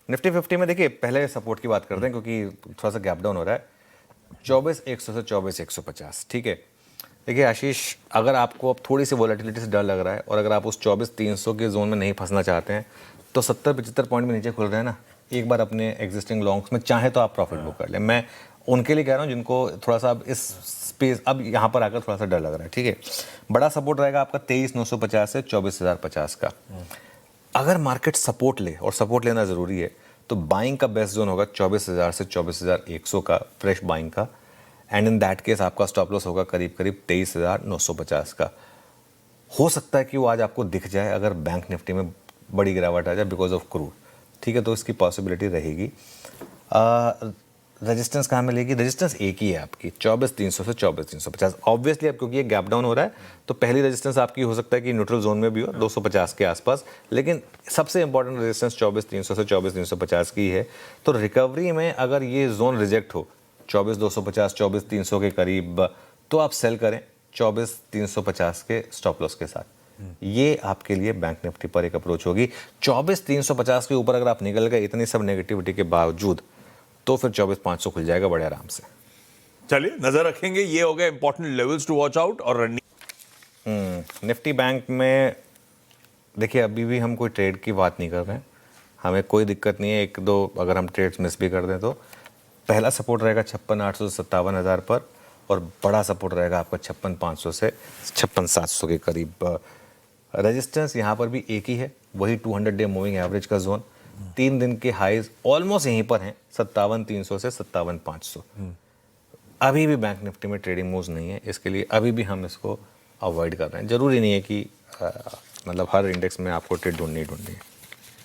Nifty 50 में देखिए पहले सपोर्ट की बात करते हैं क्योंकि थोड़ा सा गैप डाउन हो रहा है 24,100 से 24,150। ठीक है, देखिए आशीष, अगर आपको अब थोड़ी सी वॉलेटिलिटी से डर लग रहा है और अगर आप उस 24,300 के जोन में नहीं फंसना चाहते हैं तो 70-75 पॉइंट में नीचे खुल रहे हैं ना, एक बार अपने एग्जिस्टिंग लॉन्ग्स में चाहे तो आप प्रॉफिट बुक कर लें। मैं उनके लिए कह रहा हूँ जिनको थोड़ा सा अब इस स्पेस, अब यहाँ पर आकर थोड़ा सा डर लग रहा है। ठीक है, बड़ा सपोर्ट रहेगा आपका 23,950 से 24,050 का। अगर मार्केट सपोर्ट ले, और सपोर्ट लेना ज़रूरी है, तो बाइंग का बेस्ट जोन होगा 24,000 से 24,100 का, फ्रेश बाइंग का। एंड इन दैट केस आपका स्टॉप लॉस होगा करीब करीब 23,950 का। हो सकता है कि वो आज आपको दिख जाए अगर बैंक निफ्टी में बड़ी गिरावट आ जाए बिकॉज ऑफ क्रूड। ठीक है, तो इसकी पॉसिबिलिटी रहेगी। रेजिस्टेंस कहाँ मिलेगी? रेजिस्टेंस एक ही है आपकी, 24,300 से 24,350। ऑब्वियसली अब क्योंकि ये गैप डाउन हो रहा है तो पहली रेजिस्टेंस आपकी हो सकता है कि न्यूट्रल जोन में भी हो 250 के आसपास, लेकिन सबसे इंपॉर्टेंट रेजिस्टेंस 24,300 से 24,350 की है। तो रिकवरी में अगर ये जोन रिजेक्ट हो 24,250 24,300 के करीब, तो आप सेल करें 24,350 के स्टॉप लॉस के साथ। ये आपके लिए बैंक निफ्टी पर एक अप्रोच होगी। 24,350 के ऊपर अगर आप निकल गए इतनी सब नेगेटिविटी के बावजूद, तो फिर 24,500 खुल जाएगा बड़े आराम से। चलिए नजर रखेंगे, ये हो गए important levels to watch out. और निफ्टी बैंक में देखिए अभी भी हम कोई ट्रेड की बात नहीं कर रहे हैं, हमें कोई दिक्कत नहीं है। एक दो अगर हम ट्रेड्स मिस भी कर दें तो पहला सपोर्ट रहेगा 56,800 से 57,000 पर, और बड़ा सपोर्ट रहेगा आपका 56,500 से 56,700 के करीब। रेजिस्टेंस यहाँ पर भी एक ही है, वही 200 डे मूविंग एवरेज का जोन। 3 दिन के हाईज ऑलमोस्ट यहीं पर हैं, 57,300 से 57,500। अभी भी बैंक निफ्टी में ट्रेडिंग मूव्स नहीं है, इसके लिए अभी भी हम इसको अवॉइड कर रहे हैं। ज़रूरी नहीं है कि मतलब हर इंडेक्स में आपको ट्रेड ढूंढनी है।